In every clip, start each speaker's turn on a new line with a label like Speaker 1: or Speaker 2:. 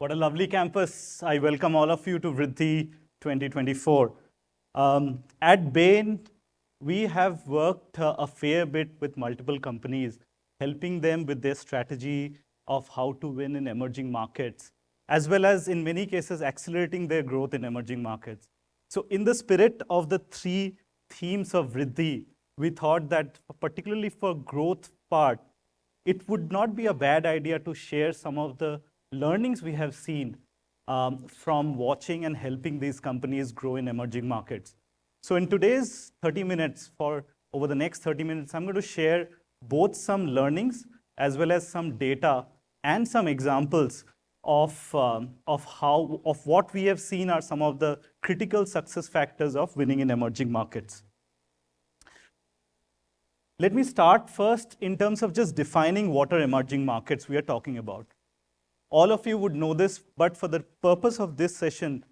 Speaker 1: What a lovely campus. I welcome all of you to Vriddhi 2024. At Bain, we have worked a fair bit with multiple companies, helping them with their strategy of how to win in emerging markets, as well as in many cases, accelerating their growth in emerging markets. So in the spirit of the three themes of Vriddhi, we thought that particularly for growth part, it would not be a bad idea to share some of the learnings we have seen from watching and helping these companies grow in emerging markets. So in today's 30 minutes, over the next 30 minutes, I'm going to share both some learnings as well as some data and some examples of what we have seen are some of the critical success factors of winning in emerging markets. Let me start first in terms of just defining what are emerging markets we are talking about. All of you would know this, but for the purpose of this session,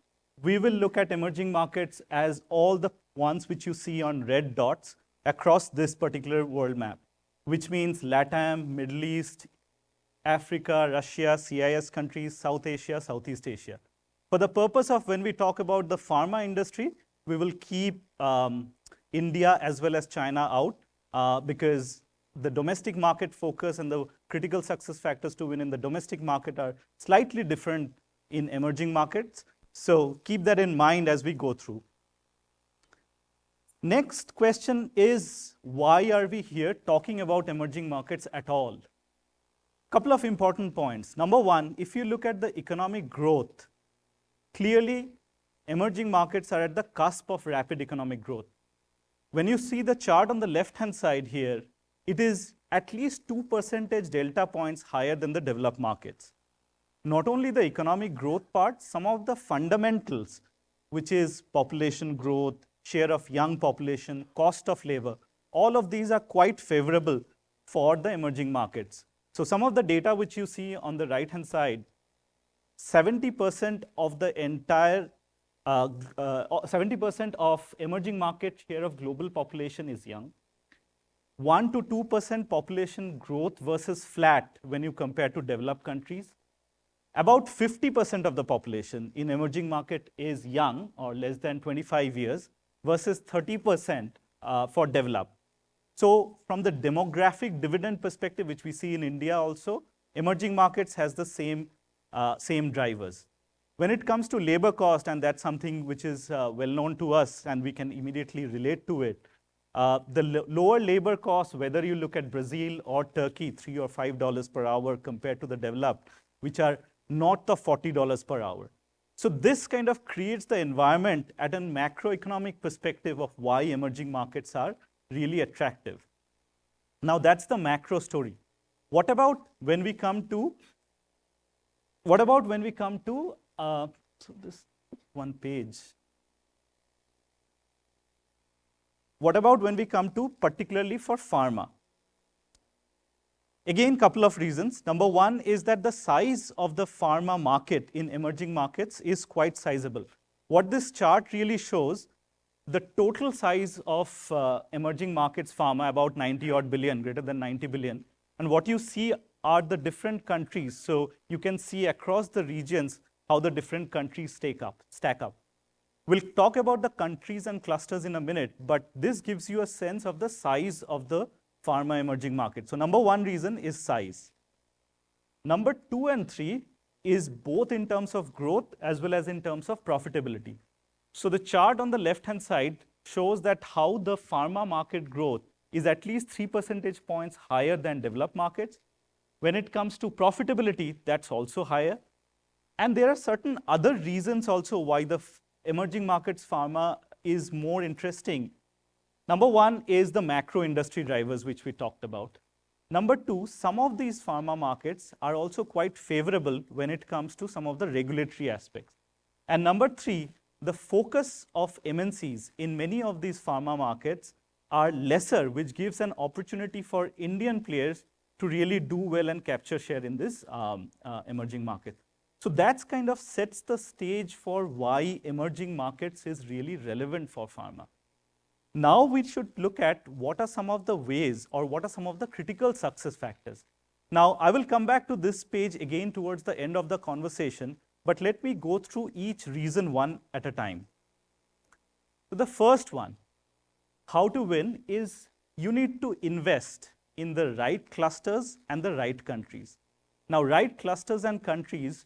Speaker 1: we will look at emerging markets as all the ones which you see on red dots across this particular world map, which means LATAM, Middle East, Africa, Russia, CIS countries, South Asia, Southeast Asia. For the purpose of when we talk about the pharma industry, we will keep India as well as China out. Because the domestic market focus and the critical success factors to win in the domestic market are slightly different in emerging markets. So keep that in mind as we go through. Next question is, why are we here talking about emerging markets at all? Couple of important points. Number one, if you look at the economic growth, clearly emerging markets are at the cusp of rapid economic growth. When you see the chart on the left-hand side here, it is at least 2% delta points higher than the developed markets. Not only the economic growth part, some of the fundamentals, which is population growth, share of young population, cost of labor, all of these are quite favorable for the emerging markets. So some of the data which you see on the right-hand side, 70% of the entire 70% of emerging market share of global population is young. 1 to 2% population growth versus flat when you compare to developed countries. About 50% of the population in emerging market is young or less than 25 years versus 30% for developed. So from the demographic dividend perspective, which we see in India also, emerging markets has the same drivers. When it comes to labor cost, and that's something which is well known to us and we can immediately relate to it, the lower labor costs, whether you look at Brazil or Turkey, $3 or $5 per hour compared to the developed, which are north of $40 per hour. So this kind of creates the environment at a macroeconomic perspective of why emerging markets are really attractive. Now that's the macro story. What about when we come to so this one page. What about when we come to particularly for pharma? Again, couple of reasons. Number one is that the size of the pharma market in emerging markets is quite sizable. What this chart really shows, the total size of emerging markets pharma, about 90 odd billion, greater than 90 billion. And what you see are the different countries. So you can see across the regions how the different countries stack up. We'll talk about the countries and clusters in a minute, but this gives you a sense of the size of the pharma emerging market. So number one reason is size. Number 2 and 3 is both in terms of growth as well as in terms of profitability. So the chart on the left-hand side shows that how the pharma market growth is at least 3 percentage points higher than developed markets. When it comes to profitability, that's also higher. And there are certain other reasons also why the emerging markets pharma is more interesting. Number one is the macro industry drivers, which we talked about. Number two, some of these pharma markets are also quite favorable when it comes to some of the regulatory aspects. And number three, the focus of MNCs in many of these pharma markets are lesser, which gives an opportunity for Indian players to really do well and capture share in this emerging market. So that's kind of sets the stage for why emerging markets is really relevant for pharma. Now we should look at what are some of the ways or what are some of the critical success factors. Now, I will come back to this page again towards the end of the conversation, but let me go through each reason one at a time. So the first one, how to win, is you need to invest in the right clusters and the right countries. Now, right clusters and countries,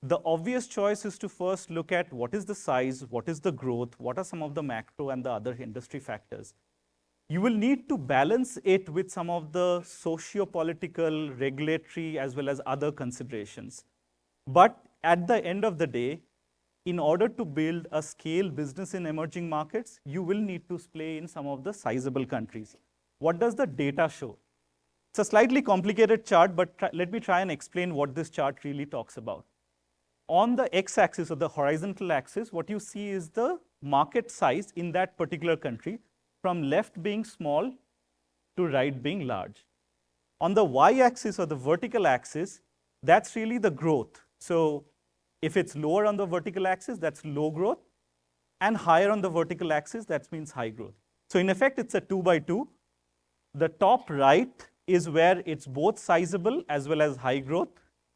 Speaker 1: the obvious choice is to first look at what is the size, what is the growth, what are some of the macro and the other industry factors. You will need to balance it with some of the socio-political, regulatory, as well as other considerations. But at the end of the day, in order to build a scale business in emerging markets, you will need to play in some of the sizable countries. What does the data show? It's a slightly complicated chart, but let me try and explain what this chart really talks about. On the x-axis or the horizontal axis, what you see is the market size in that particular country, from left being small to right being large. On the y-axis or the vertical axis, that's really the growth. So if it's lower on the vertical axis, that's low growth, and higher on the vertical axis, that means high growth. So in effect, it's a 2 by 2. The top right is where it's both sizable as well as high growth.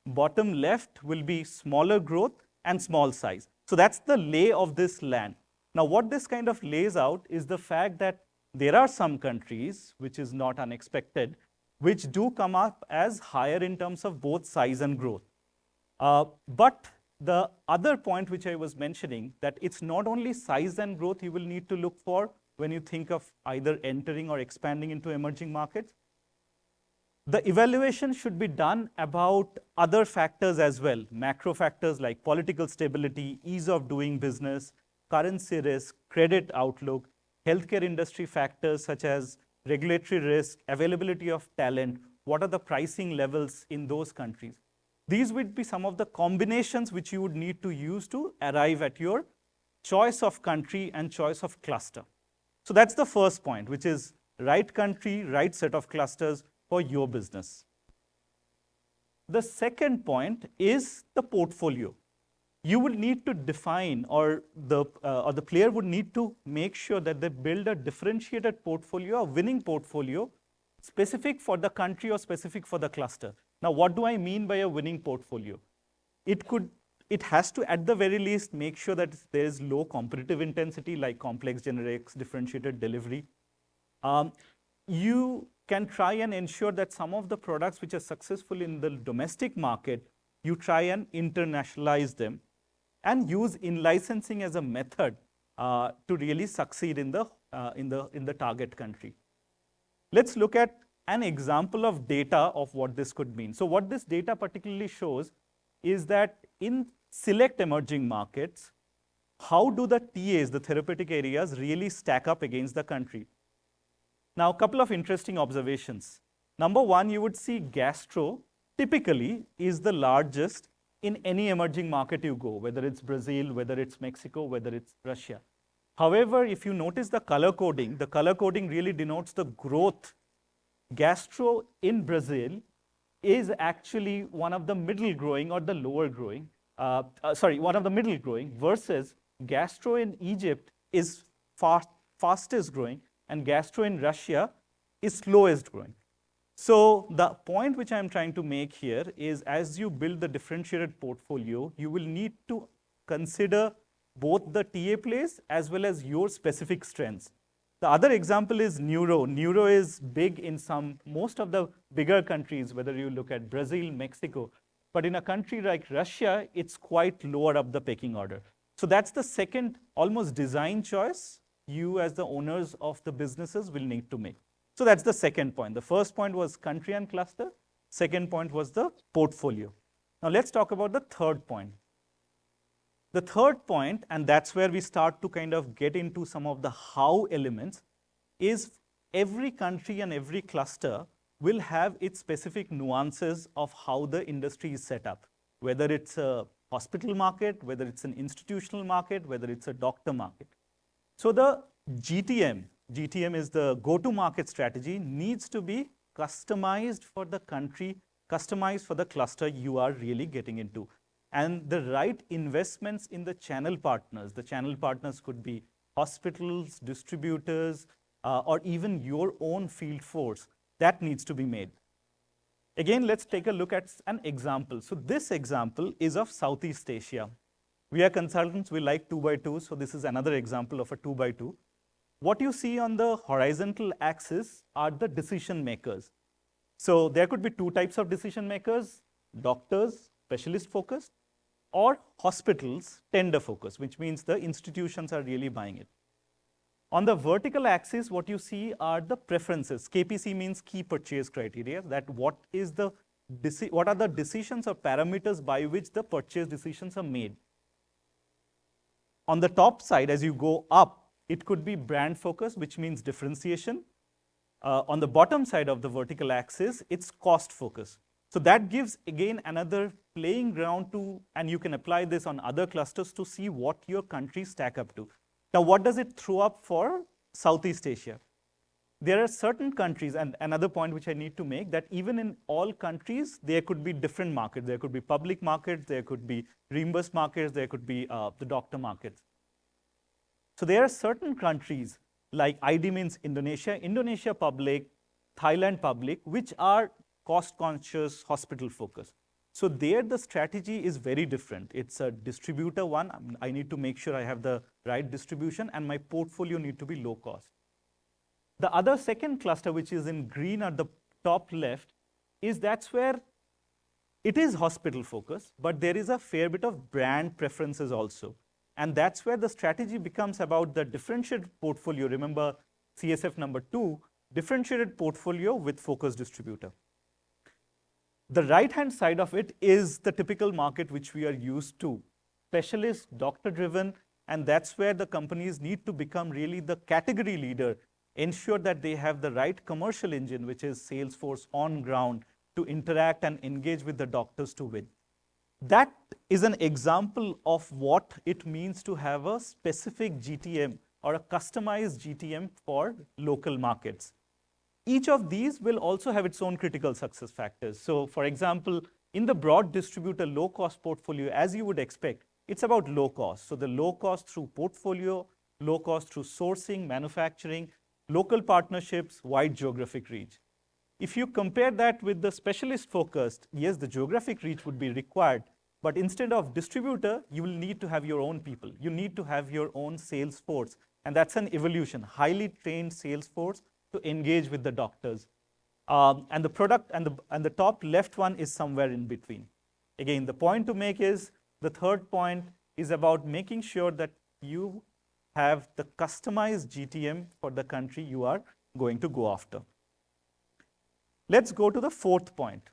Speaker 1: Bottom left will be smaller growth and small size. So that's the lay of this land. Now, what this kind of lays out is the fact that there are some countries, which is not unexpected, which do come up as higher in terms of both size and growth. But the other point which I was mentioning, that it's not only size and growth you will need to look for when you think of either entering or expanding into emerging markets. The evaluation should be done about other factors as well, macro factors like political stability, ease of doing business, currency risk, credit outlook, healthcare industry factors such as regulatory risk, availability of talent, what are the pricing levels in those countries. These would be some of the combinations which you would need to use to arrive at your choice of country and choice of cluster. So that's the first point, which is right country, right set of clusters for your business. The second point is the portfolio. You will need to define, or the player would need to make sure that they build a differentiated portfolio, a winning portfolio, specific for the country or specific for the cluster. Now, what do I mean by a winning portfolio? It has to, at the very least, make sure that there is low competitive intensity, like complex generics, differentiated delivery. You can try and ensure that some of the products which are successful in the domestic market, you try and internationalize them and use in-licensing as a method to really succeed in the target country. Let's look at an example of data of what this could mean. So what this data particularly shows is that in select emerging markets, how do the TAs, the therapeutic areas, really stack up against the country? Now, a couple of interesting observations. Number one, you would see gastro typically is the largest in any emerging market you go, whether it's Brazil, whether it's Mexico, whether it's Russia. However, if you notice the color coding really denotes the growth. Gastro in Brazil is actually one of the middle growing or the lower growing, one of the middle growing, versus gastro in Egypt is fastest growing and gastro in Russia is slowest growing. So the point which I'm trying to make here is, as you build the differentiated portfolio, you will need to consider both the TA plays as well as your specific strengths. The other example is neuro. Neuro is big in most of the bigger countries, whether you look at Brazil, Mexico. But in a country like Russia, it's quite lower up the pecking order. So that's the second almost design choice you as the owners of the businesses will need to make. So that's the second point. The first point was country and cluster. Second point was the portfolio. Now let's talk about the third point. The third point, and that's where we start to kind of get into some of the how elements, is every country and every cluster will have its specific nuances of how the industry is set up, whether it's a hospital market, whether it's an institutional market, whether it's a doctor market. So the GTM is the go-to-market strategy, needs to be customized for the country, customized for the cluster you are really getting into. And the right investments in the channel partners could be hospitals, distributors, or even your own field force, that needs to be made. Again, let's take a look at an example. So this example is of Southeast Asia. We are consultants, we like 2x2, so this is another example of a 2x2. What you see on the horizontal axis are the decision makers. So there could be two types of decision makers: doctors, specialist focused, or hospitals, tender focused, which means the institutions are really buying it. On the vertical axis, what you see are the preferences. KPC means key purchase criteria, that what are the decisions or parameters by which the purchase decisions are made. On the top side, as you go up, it could be brand focus, which means differentiation. On the bottom side of the vertical axis, it's cost focus. So that gives, again, another playing ground to, and you can apply this on other clusters to see what your countries stack up to. Now, what does it throw up for Southeast Asia? There are certain countries, and another point which I need to make, that even in all countries, there could be different markets. There could be public markets, there could be reimbursed markets, there could be the doctor markets. So there are certain countries like IDMA means Indonesia, Indonesia public, Thailand public, which are cost-conscious, hospital-focused. So there the strategy is very different. It's a distributor one. I need to make sure I have the right distribution, and my portfolio need to be low cost. The other second cluster, which is in green at the top left, is that's where it is hospital focused, but there is a fair bit of brand preferences also. And that's where the strategy becomes about the differentiated portfolio. Remember CSF number 2, differentiated portfolio with focused distributor. The right-hand side of it is the typical market which we are used to, specialist, doctor-driven, and that's where the companies need to become really the category leader, ensure that they have the right commercial engine, which is sales force on ground, to interact and engage with the doctors to win. That is an example of what it means to have a specific GTM or a customized GTM for local markets. Each of these will also have its own critical success factors. So for example, in the broad distributor low cost portfolio, as you would expect, it's about low cost. So the low cost through portfolio, low cost through sourcing, manufacturing, local partnerships, wide geographic reach. If you compare that with the specialist focused, yes, the geographic reach would be required, but instead of distributor, you will need to have your own people. You need to have your own sales force, and that's an evolution, highly trained sales force to engage with the doctors. And the product and the top left one is somewhere in between. Again, the point to make is, the third point is about making sure that you have the customized GTM for the country you are going to go after. Let's go to the fourth point.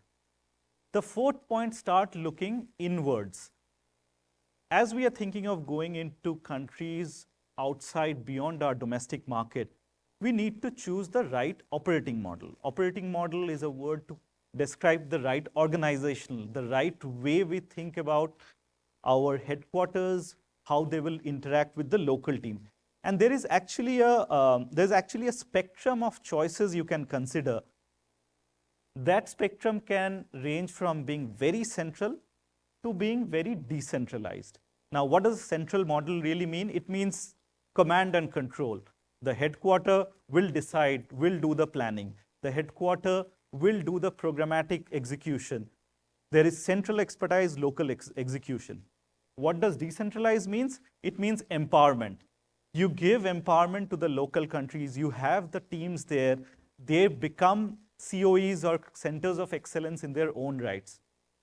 Speaker 1: The fourth point, start looking inwards. As we are thinking of going into countries outside beyond our domestic market, we need to choose the right operating model. Operating model is a word to describe the right organizational, the right way we think about our headquarters, how they will interact with the local team. And there is actually a spectrum of choices you can consider. That spectrum can range from being very central to being very decentralized. Now, what does central model really mean? It means command and control. The headquarter will decide, will do the planning. The headquarter will do the programmatic execution. There is central expertise, local execution. What does decentralized means? It means empowerment. You give empowerment to the local countries. You have the teams there. They become COEs or centers of excellence in their own rights.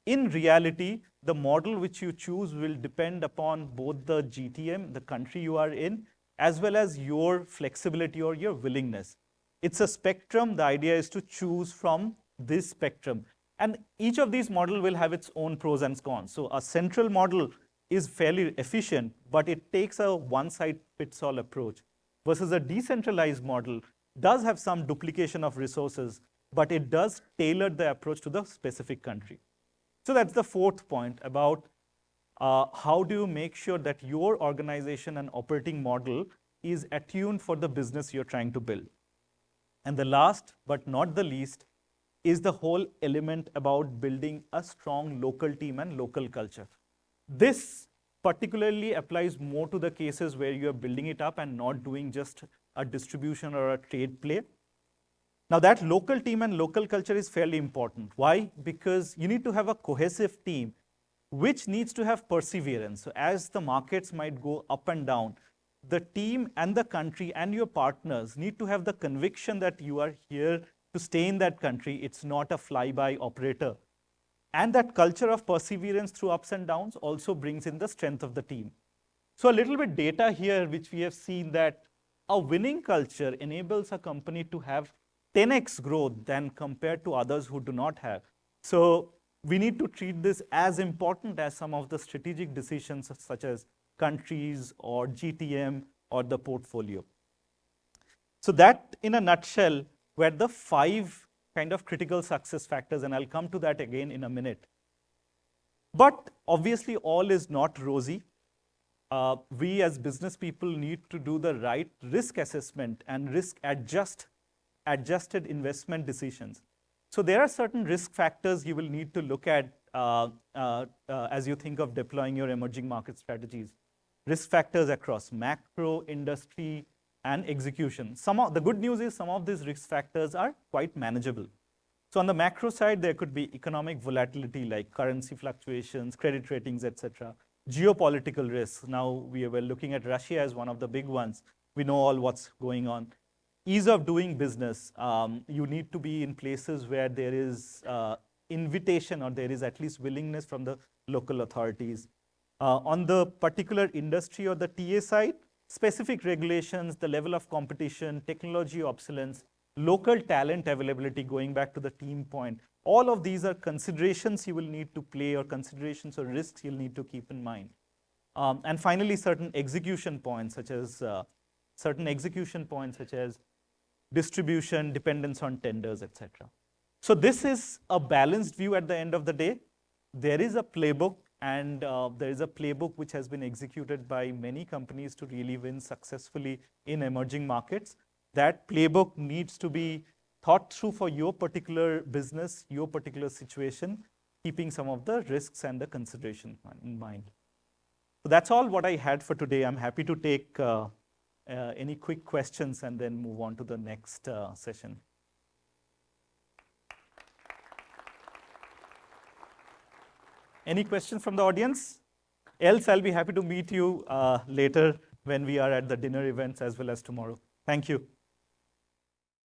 Speaker 1: In reality, the model which you choose will depend upon both the GTM, the country you are in, as well as your flexibility or your willingness. It's a spectrum. The idea is to choose from this spectrum. And each of these models will have its own pros and cons. So a central model is fairly efficient, but it takes a one-size-fits-all approach, versus a decentralized model does have some duplication of resources, but it does tailor the approach to the specific country. So that's the fourth point about how do you make sure that your organization and operating model is attuned for the business you're trying to build. And the last but not the least is the whole element about building a strong local team and local culture. This particularly applies more to the cases where you are building it up and not doing just a distribution or a trade play. Now that local team and local culture is fairly important. Why? Because you need to have a cohesive team which needs to have perseverance. So as the markets might go up and down, the team and the country and your partners need to have the conviction that you are here to stay in that country. It's not a fly-by operator. And that culture of perseverance through ups and downs also brings in the strength of the team. So a little bit data here, which we have seen that a winning culture enables a company to have 10x growth than compared to others who do not have. So we need to treat this as important as some of the strategic decisions such as countries or GTM or the portfolio. So that in a nutshell were the 5 kind of critical success factors, and I'll come to that again in a minute. But obviously all is not rosy. We as business people need to do the right risk assessment and risk adjusted investment decisions. So there are certain risk factors you will need to look at as you think of deploying your emerging market strategies. Risk factors across macro, industry, and execution. The good news is some of these risk factors are quite manageable. So on the macro side, there could be economic volatility like currency fluctuations, credit ratings, etc. Geopolitical risks. Now we were looking at Russia as one of the big ones. We know all what's going on. Ease of doing business. You need to be in places where there is invitation or there is at least willingness from the local authorities. On the particular industry or the TA side, specific regulations, the level of competition, technology obsolescence, local talent availability, going back to the team point. All of these are considerations you will need to play or considerations or risks you'll need to keep in mind. And finally, certain execution points such as distribution, dependence on tenders, etc. So this is a balanced view at the end of the day. There is a playbook, and there is a playbook which has been executed by many companies to really win successfully in emerging markets. That playbook needs to be thought through for your particular business, your particular situation, keeping some of the risks and the consideration in mind. So that's all what I had for today. I'm happy to take any quick questions and then move on to the next session. Any questions from the audience? Else, I'll be happy to meet you later when we are at the dinner events as well as tomorrow. Thank you.